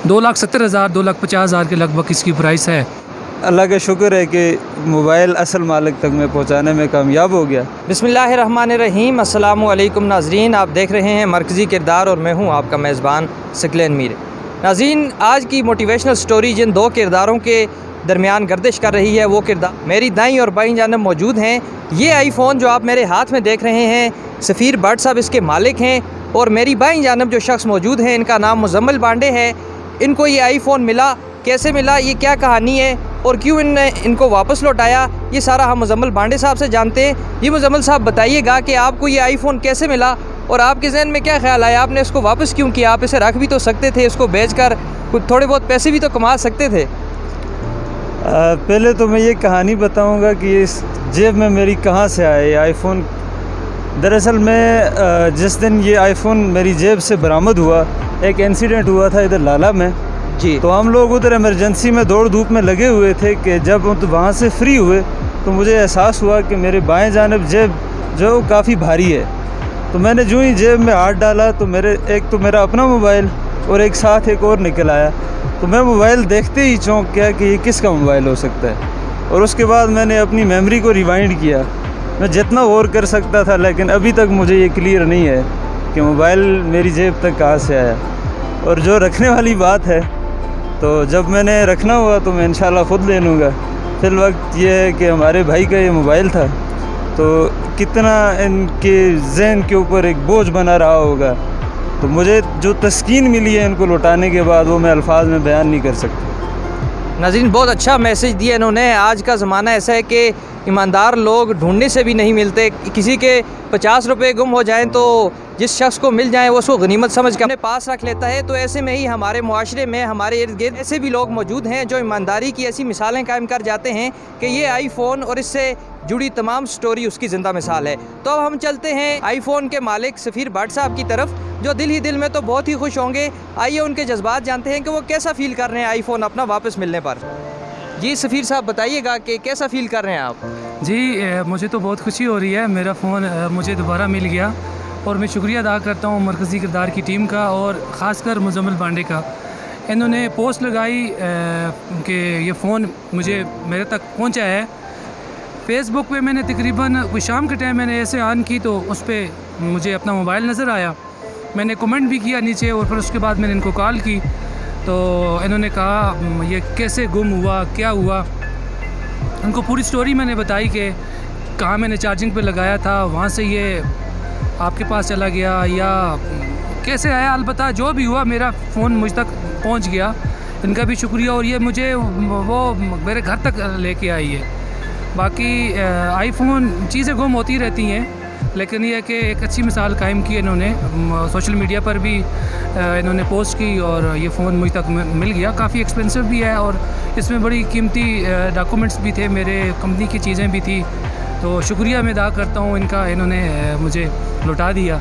2,70,000 2,50,000 के लगभग इसकी प्राइस है। अल्लाह का शुक्र है कि मोबाइल असल मालिक तक में पहुंचाने में कामयाब हो गया। बिस्मिल्लाहिर्रहमानिर्रहीम। अस्सलामु अलैकुम नाज़रीन, आप देख रहे हैं मरकज़ी किरदार और मैं हूं आपका मेज़बान सकलैन मीर। नाज़रीन, आज की मोटिवेशनल स्टोरी जिन दो किरदारों के दरमियान गर्दिश कर रही है वो किरदार मेरी दाईं और बाईं जानब मौजूद हैं। ये आईफ़ोन जो आप मेरे हाथ में देख रहे हैं, सफ़ीर भट्ट साहब इसके मालिक हैं, और मेरी बाईं जानब जो शख्स मौजूद हैं इनका नाम मुज़म्मिल पांडे है। इनको ये आईफ़ोन मिला, कैसे मिला, ये क्या कहानी है और क्यों इनको वापस लौटाया, ये सारा हम मुज़म्मिल पांडे साहब से जानते हैं। ये मुज़म्मिल साहब बताइएगा कि आपको ये आईफ़ोन कैसे मिला और आपके जहन में क्या ख्याल आया, आपने इसको वापस क्यों किया? आप इसे रख भी तो सकते थे, इसको बेचकर कुछ थोड़े बहुत पैसे भी तो कमा सकते थे। पहले तो मैं ये कहानी बताऊंगा कि इस जेब में मेरी कहाँ से आया ये आईफ़ोन। दरअसल मैं जिस दिन ये आईफ़ोन मेरी जेब से बरामद हुआ, एक इंसिडेंट हुआ था इधर लाला में जी। तो हम लोग उधर इमरजेंसी में दौड़ धूप में लगे हुए थे कि जब वहाँ से फ्री हुए तो मुझे एहसास हुआ कि मेरे बाएं जानब जेब जो काफ़ी भारी है। तो मैंने जो ही जेब में हाथ डाला तो एक तो मेरा अपना मोबाइल और एक साथ एक और निकल आया। तो मैं मोबाइल देखते ही चौंक गया कि ये किसका मोबाइल हो सकता है। और उसके बाद मैंने अपनी मेमोरी को रिवाइंड किया। मैं जितना गौर कर सकता था, लेकिन अभी तक मुझे ये क्लियर नहीं है कि मोबाइल मेरी जेब तक कहाँ से आया। और जो रखने वाली बात है, तो जब मैंने रखना हुआ तो मैं इंशाल्लाह ख़ुद ले लूँगा। फिल वक्त ये है कि हमारे भाई का ये मोबाइल था, तो कितना इनके जहन के ऊपर एक बोझ बना रहा होगा। तो मुझे जो तस्कीन मिली है इनको लौटाने के बाद, वो मैं अल्फाज में बयान नहीं कर सकता। नाज़रीन, बहुत अच्छा मैसेज दिया इन्होंने। आज का ज़माना ऐसा है कि ईमानदार लोग ढूंढने से भी नहीं मिलते। किसी के 50 रुपये गुम हो जाएं तो जिस शख्स को मिल जाए वो उसको गनीमत समझ के अपने पास रख लेता है। तो ऐसे में ही हमारे मुआशरे में, हमारे इर्द गिर्द ऐसे भी लोग मौजूद हैं जो ईमानदारी की ऐसी मिसालें कायम कर जाते हैं कि ये आईफ़ोन और इससे जुड़ी तमाम स्टोरी उसकी ज़िंदा मिसाल है। तो अब हम चलते हैं आईफ़ोन के मालिक सफ़ीर भट्ट साहब की तरफ, जो दिल ही दिल में तो बहुत ही खुश होंगे। आइए उनके जज्बात जानते हैं कि वो कैसा फ़ील कर रहे हैं आईफ़ोन अपना वापस मिलने पर। जी सफ़ीर साहब, बताइएगा कि कैसा फ़ील कर रहे हैं आप? जी, मुझे तो बहुत खुशी हो रही है, मेरा फ़ोन मुझे दोबारा मिल गया। और मैं शुक्रिया अदा करता हूँ मरकज़ी किरदार की टीम का और ख़ासकर मुज़म्मिल पांडे का। इन्होंने पोस्ट लगाई कि ये फ़ोन मेरे तक पहुँचा है। फ़ेसबुक पे मैंने तकरीबन कोई शाम के टाइम मैंने ऐसे ऑन की तो उस पर मुझे अपना मोबाइल नज़र आया। मैंने कमेंट भी किया नीचे और फिर उसके बाद मैंने इनको कॉल की तो इन्होंने कहा ये कैसे गुम हुआ, क्या हुआ। उनको पूरी स्टोरी मैंने बताई कि कहाँ मैंने चार्जिंग पे लगाया था, वहाँ से ये आपके पास चला गया या कैसे आया। अलबत्ता जो भी हुआ, मेरा फ़ोन मुझ तक पहुँच गया। इनका भी शुक्रिया। और ये मुझे वो मेरे घर तक लेके आई है। बाकी आईफ़ोन चीज़ें गुम होती रहती हैं, लेकिन ये है कि एक अच्छी मिसाल कायम की इन्होंने। सोशल मीडिया पर भी इन्होंने पोस्ट की और ये फ़ोन मुझ तक मिल गया। काफ़ी एक्सपेंसिव भी है और इसमें बड़ी कीमती डॉक्यूमेंट्स भी थे, मेरे कंपनी की चीज़ें भी थी। तो शुक्रिया मैं अदा करता हूँ इनका, इन्होंने मुझे लौटा दिया।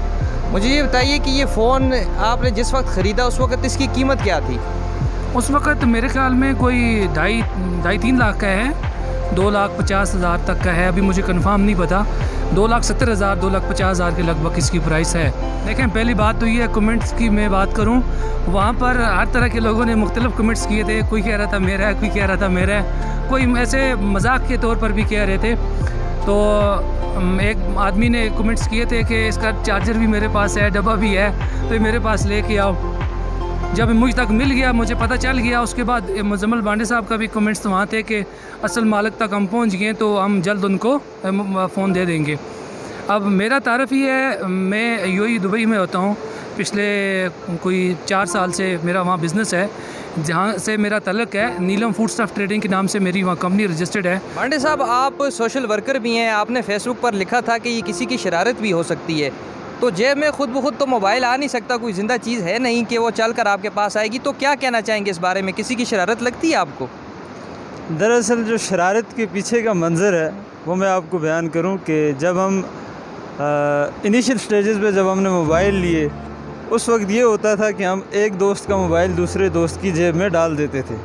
मुझे ये बताइए कि ये फ़ोन आपने जिस वक्त ख़रीदा उस वक्त इसकी कीमत क्या थी? उस वक़्त मेरे ख्याल में कोई ढाई 3 लाख का है, 2,50,000 तक का है। अभी मुझे कंफर्म नहीं पता। 2,70,000 2,50,000 के लगभग इसकी प्राइस है। देखें, पहली बात तो ये है, कमेंट्स की मैं बात करूं, वहाँ पर हर तरह के लोगों ने मुख्तलिफ़ कमेंट्स किए थे। कोई कह रहा था मेरा है, कोई कह रहा था मेरा है, कोई ऐसे मजाक के तौर पर भी कह रहे थे। तो एक आदमी ने कमेंट्स किए थे कि इसका चार्जर भी मेरे पास है, डब्बा भी है, तो ये मेरे पास लेके आओ। जब मुझ तक मिल गया, मुझे पता चल गया, उसके बाद मुज़म्मिल पांडे साहब का भी कमेंट्स वहाँ थे कि असल मालिक तक हम पहुँच गए तो हम जल्द उनको फ़ोन दे देंगे। अब मेरा तारफ़ ये है, मैं यूएई दुबई में होता हूँ। पिछले कोई 4 साल से मेरा वहाँ बिज़नेस है, जहाँ से मेरा तल्लुक़ है। नीलम फूड स्टफ़ ट्रेडिंग के नाम से मेरी वहाँ कंपनी रजिस्टर्ड है। पांडे साहब, आप सोशल वर्कर भी हैं। आपने फ़ेसबुक पर लिखा था कि ये किसी की शरारत भी हो सकती है। तो जेब में खुद ब खुद तो मोबाइल आ नहीं सकता, कोई ज़िंदा चीज़ है नहीं कि वो चल कर आपके पास आएगी। तो क्या कहना चाहेंगे इस बारे में? किसी की शरारत लगती है आपको? दरअसल जो शरारत के पीछे का मंज़र है वो मैं आपको बयान करूं कि जब हम इनिशियल स्टेजेस पे जब हमने मोबाइल लिए, उस वक्त ये होता था कि हम एक दोस्त का मोबाइल दूसरे दोस्त की जेब में डाल देते थे।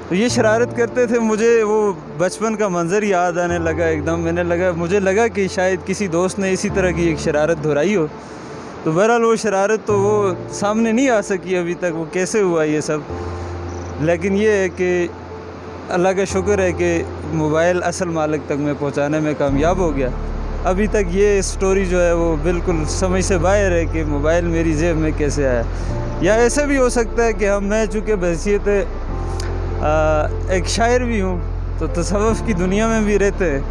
तो ये शरारत करते थे। मुझे वो बचपन का मंज़र याद आने लगा एकदम। मुझे लगा कि शायद किसी दोस्त ने इसी तरह की एक शरारत दोहराई हो। तो बहरहाल वो शरारत तो वो सामने नहीं आ सकी अभी तक, वो कैसे हुआ ये सब। लेकिन ये है कि अल्लाह का शुक्र है कि मोबाइल असल मालिक तक मैं पहुंचाने में कामयाब हो गया। अभी तक ये स्टोरी जो है वो बिल्कुल समझ से बाहर है कि मोबाइल मेरी जेब में कैसे आया। या ऐसा भी हो सकता है कि मैं चूँकि बहैसियत एक शायर भी हूँ तो तसव्वुफ़ की दुनिया में भी रहते हैं,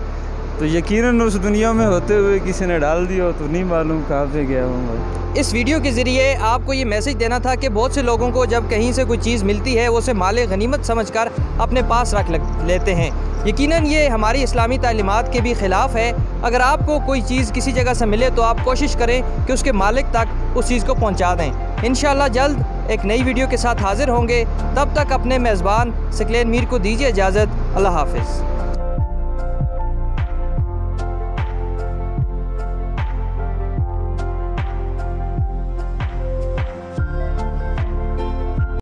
तो यकीनन उस दुनिया में होते हुए किसी ने डाल दिया हो तो नहीं मालूम कहाँ पे गया हूँ। इस वीडियो के ज़रिए आपको ये मैसेज देना था कि बहुत से लोगों को जब कहीं से कोई चीज़ मिलती है वो उसे माले गनीमत समझकर अपने पास रख लेते हैं। यकीनन ये हमारी इस्लामी तालीमात के भी ख़िलाफ़ है। अगर आपको कोई चीज़ किसी जगह से मिले तो आप कोशिश करें कि उसके मालिक तक उस चीज़ को पहुँचा दें। इंशाअल्लाह जल्द एक नई वीडियो के साथ हाज़िर होंगे। तब तक अपने मेज़बान सकलैन मीर को दीजिए इजाज़त। अल्लाह हाफ़िज़।